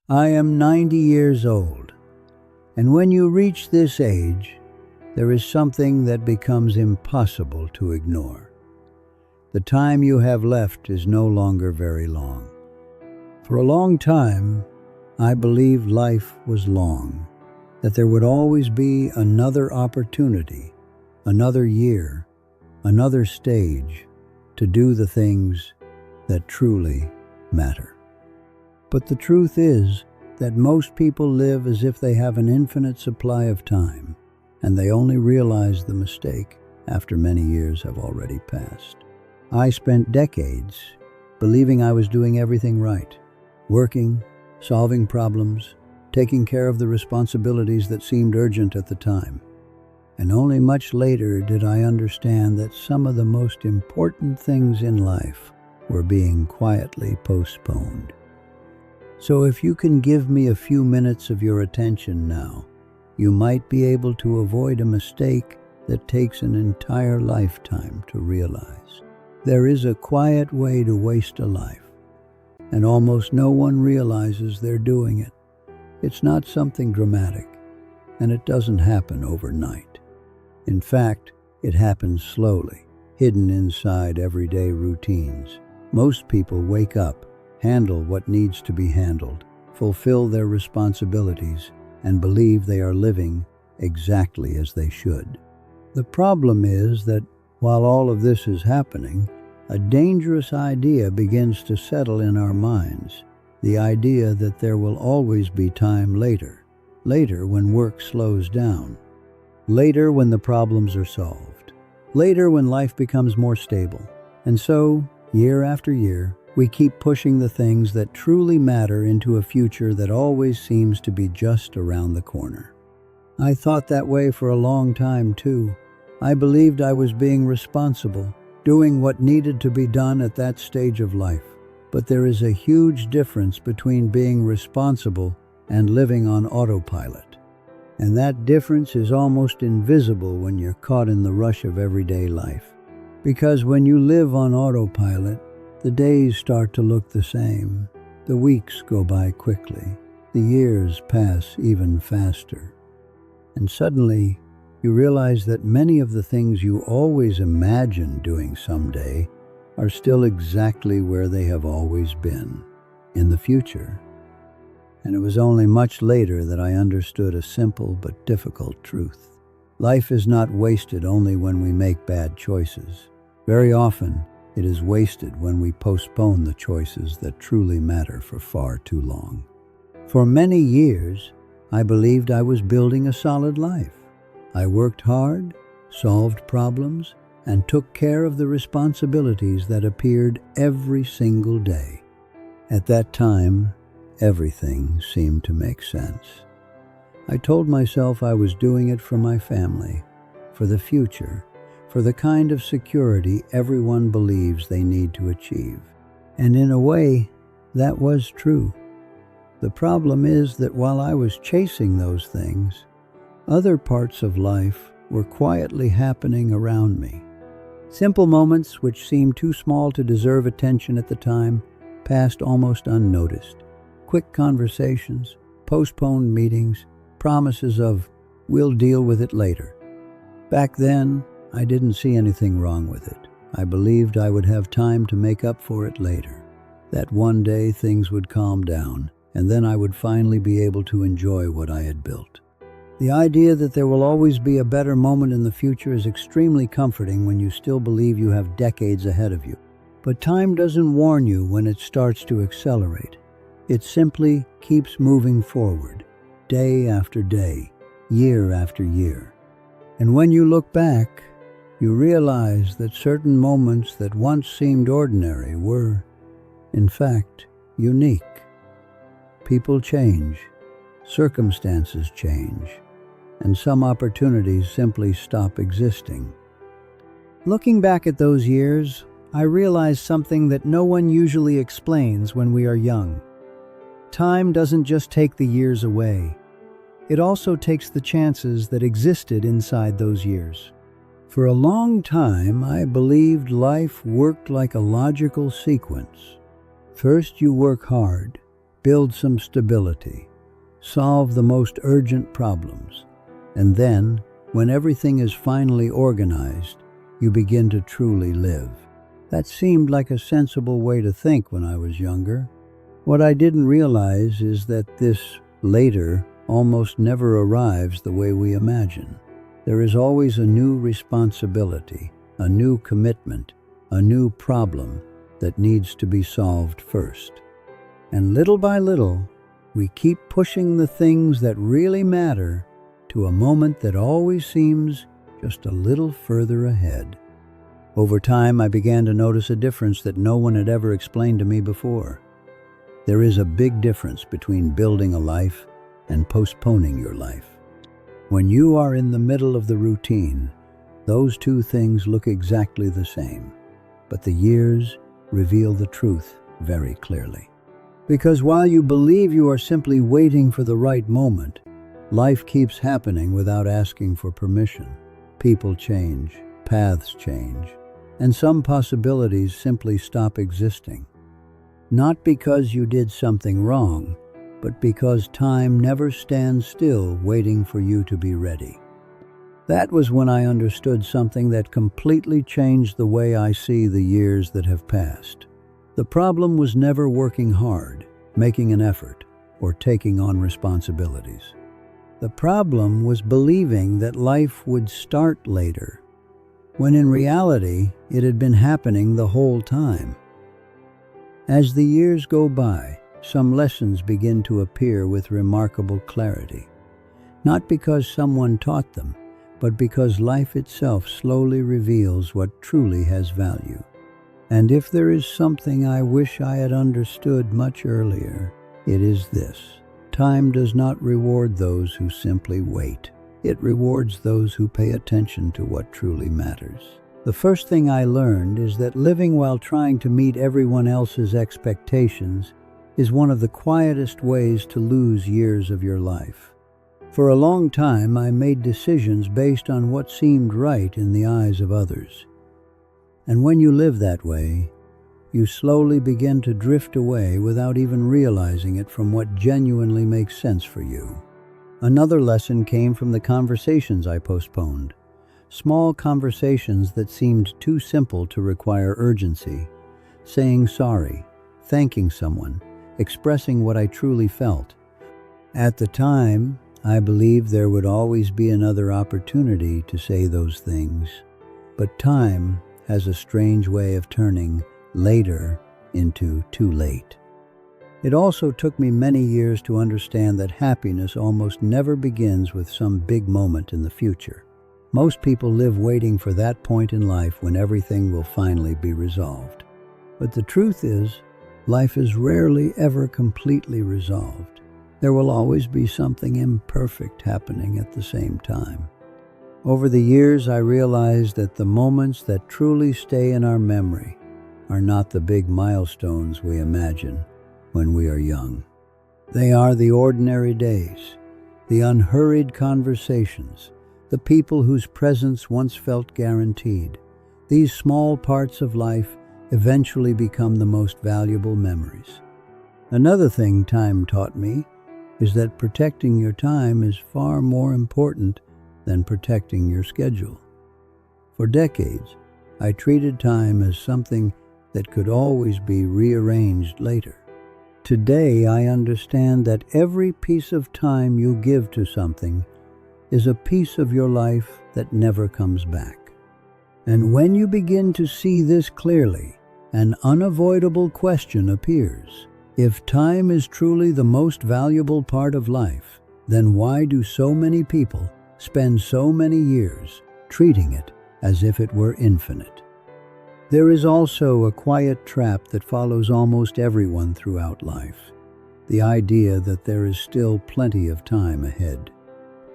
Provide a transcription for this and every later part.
I am 90 years old, and when you reach this age, there is something that becomes impossible to ignore. The time you have left is no longer very long. For a long time, I believed life was long, that there would always be another opportunity, another year, another stage to do the things that truly matter. But the truth is that most people live as if they have an infinite supply of time, and they only realize the mistake after many years have already passed. I spent decades believing I was doing everything right, working, solving problems, taking care of the responsibilities that seemed urgent at the time. And only much later did I understand that some of the most important things in life were being quietly postponed. So if you can give me a few minutes of your attention now, you might be able to avoid a mistake that takes an entire lifetime to realize. There is a quiet way to waste a life, and almost no one realizes they're doing it. It's not something dramatic, and it doesn't happen overnight. In fact, it happens slowly, hidden inside everyday routines. Most people wake up, handle what needs to be handled, fulfill their responsibilities, and believe they are living exactly as they should. The problem is that while all of this is happening, a dangerous idea begins to settle in our minds. The idea that there will always be time later when work slows down, later when the problems are solved, later when life becomes more stable. And so, year after year, we keep pushing the things that truly matter into a future that always seems to be just around the corner. I thought that way for a long time too. I believed I was being responsible, doing what needed to be done at that stage of life. But there is a huge difference between being responsible and living on autopilot. And that difference is almost invisible when you're caught in the rush of everyday life. Because when you live on autopilot, the days start to look the same. The weeks go by quickly. The years pass even faster. And suddenly, you realize that many of the things you always imagined doing someday are still exactly where they have always been, in the future. And it was only much later that I understood a simple but difficult truth. Life is not wasted only when we make bad choices. Very often, it is wasted when we postpone the choices that truly matter for far too long. For many years, I believed I was building a solid life. I worked hard, solved problems, and took care of the responsibilities that appeared every single day. At that time, everything seemed to make sense. I told myself I was doing it for my family, for the future, for the kind of security everyone believes they need to achieve. And in a way, that was true. The problem is that while I was chasing those things, other parts of life were quietly happening around me. Simple moments which seemed too small to deserve attention at the time passed almost unnoticed. Quick conversations, postponed meetings, promises of, "We'll deal with it later." Back then, I didn't see anything wrong with it. I believed I would have time to make up for it later. That one day things would calm down, and then I would finally be able to enjoy what I had built. The idea that there will always be a better moment in the future is extremely comforting when you still believe you have decades ahead of you. But time doesn't warn you when it starts to accelerate. It simply keeps moving forward, day after day, year after year. And when you look back, you realize that certain moments that once seemed ordinary were, in fact, unique. People change, circumstances change, and some opportunities simply stop existing. Looking back at those years, I realized something that no one usually explains when we are young. Time doesn't just take the years away. It also takes the chances that existed inside those years. For a long time, I believed life worked like a logical sequence. First you work hard, build some stability, solve the most urgent problems, and then, when everything is finally organized, you begin to truly live. That seemed like a sensible way to think when I was younger. What I didn't realize is that this later almost never arrives the way we imagine. There is always a new responsibility, a new commitment, a new problem that needs to be solved first. And little by little, we keep pushing the things that really matter to a moment that always seems just a little further ahead. Over time, I began to notice a difference that no one had ever explained to me before. There is a big difference between building a life and postponing your life. When you are in the middle of the routine, those two things look exactly the same, but the years reveal the truth very clearly. Because while you believe you are simply waiting for the right moment, life keeps happening without asking for permission. People change, paths change, and some possibilities simply stop existing. Not because you did something wrong, but because time never stands still waiting for you to be ready. That was when I understood something that completely changed the way I see the years that have passed. The problem was never working hard, making an effort, or taking on responsibilities. The problem was believing that life would start later, when in reality it had been happening the whole time. As the years go by, some lessons begin to appear with remarkable clarity, not because someone taught them, but because life itself slowly reveals what truly has value. And if there is something I wish I had understood much earlier, it is this: time does not reward those who simply wait. It rewards those who pay attention to what truly matters. The first thing I learned is that living while trying to meet everyone else's expectations is one of the quietest ways to lose years of your life. For a long time, I made decisions based on what seemed right in the eyes of others. And when you live that way, you slowly begin to drift away without even realizing it from what genuinely makes sense for you. Another lesson came from the conversations I postponed. Small conversations that seemed too simple to require urgency. Saying sorry, thanking someone, expressing what I truly felt. At the time, I believed there would always be another opportunity to say those things. But time has a strange way of turning later into too late. It also took me many years to understand that happiness almost never begins with some big moment in the future. Most people live waiting for that point in life when everything will finally be resolved. But the truth is, life is rarely ever completely resolved. There will always be something imperfect happening at the same time. Over the years, I realized that the moments that truly stay in our memory are not the big milestones we imagine when we are young. They are the ordinary days, the unhurried conversations, the people whose presence once felt guaranteed. These small parts of life eventually become the most valuable memories. Another thing time taught me is that protecting your time is far more important than protecting your schedule. For decades, I treated time as something that could always be rearranged later. Today, I understand that every piece of time you give to something is a piece of your life that never comes back. And when you begin to see this clearly, an unavoidable question appears. If time is truly the most valuable part of life, then why do so many people spend so many years treating it as if it were infinite? There is also a quiet trap that follows almost everyone throughout life: the idea that there is still plenty of time ahead.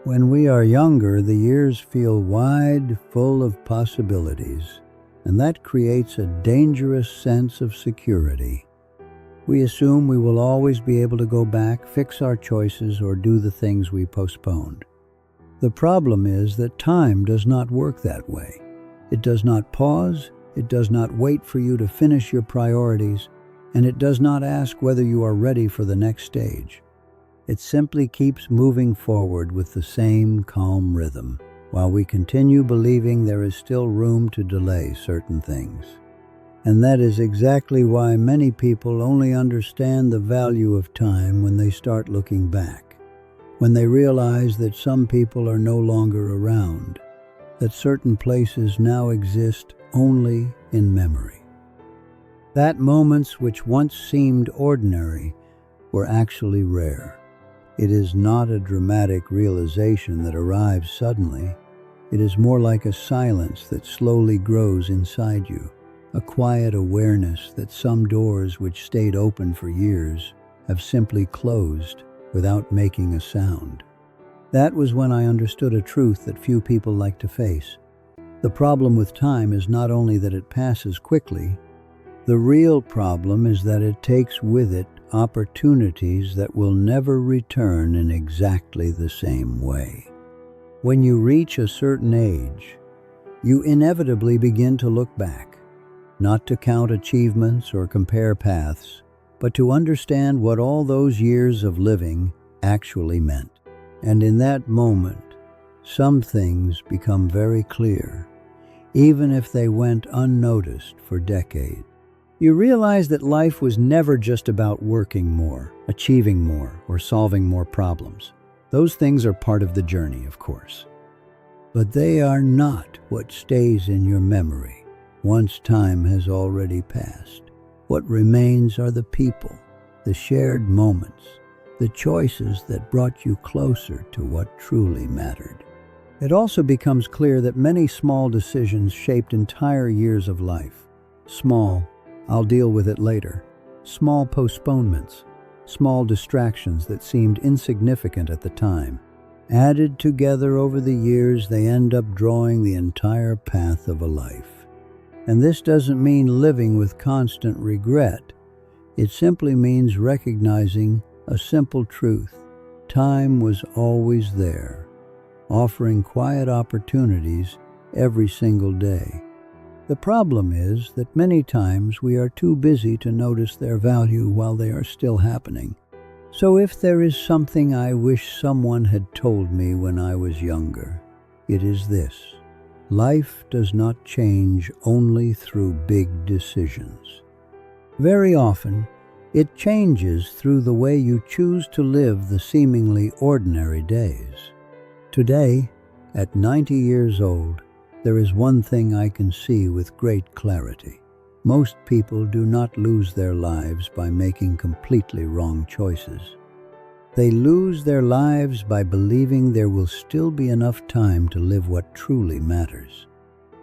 When we are younger, the years feel wide, full of possibilities, and that creates a dangerous sense of security. We assume we will always be able to go back, fix our choices, or do the things we postponed. The problem is that time does not work that way. It does not pause. It does not wait for you to finish your priorities. and it does not ask whether you are ready for the next stage. It simply keeps moving forward with the same calm rhythm, while we continue believing there is still room to delay certain things. And that is exactly why many people only understand the value of time when they start looking back, when they realize that some people are no longer around, that certain places now exist only in memory. That moments which once seemed ordinary were actually rare. It is not a dramatic realization that arrives suddenly. It is more like a silence that slowly grows inside you, a quiet awareness that some doors which stayed open for years have simply closed without making a sound. That was when I understood a truth that few people like to face. The problem with time is not only that it passes quickly, the real problem is that it takes with it opportunities that will never return in exactly the same way. When you reach a certain age, you inevitably begin to look back, not to count achievements or compare paths, but to understand what all those years of living actually meant. And in that moment, some things become very clear, even if they went unnoticed for decades. You realize that life was never just about working more, achieving more, or solving more problems. Those things are part of the journey, of course. But they are not what stays in your memory once time has already passed. What remains are the people, the shared moments, the choices that brought you closer to what truly mattered. It also becomes clear that many small decisions shaped entire years of life. Small, I'll deal with it later. Small postponements, small distractions that seemed insignificant at the time. Added together over the years, they end up drawing the entire path of a life. And this doesn't mean living with constant regret. It simply means recognizing a simple truth. Time was always there, offering quiet opportunities every single day. The problem is that many times we are too busy to notice their value while they are still happening. So if there is something I wish someone had told me when I was younger, it is this: life does not change only through big decisions. Very often, it changes through the way you choose to live the seemingly ordinary days. Today, at 90 years old, there is one thing I can see with great clarity. Most people do not lose their lives by making completely wrong choices. They lose their lives by believing there will still be enough time to live what truly matters.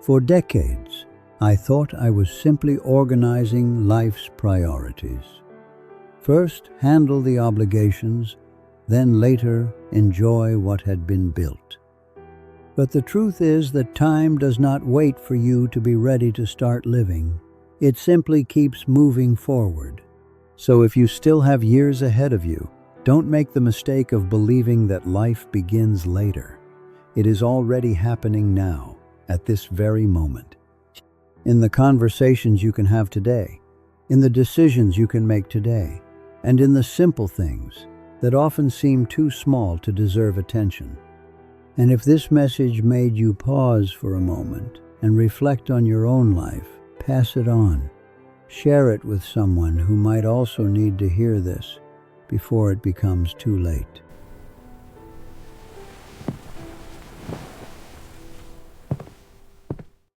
For decades, I thought I was simply organizing life's priorities. First, handle the obligations, then later, enjoy what had been built. But the truth is that time does not wait for you to be ready to start living. It simply keeps moving forward. So if you still have years ahead of you, don't make the mistake of believing that life begins later. It is already happening now, at this very moment. In the conversations you can have today, in the decisions you can make today, and in the simple things that often seem too small to deserve attention. And if this message made you pause for a moment and reflect on your own life, pass it on. Share it with someone who might also need to hear this before it becomes too late.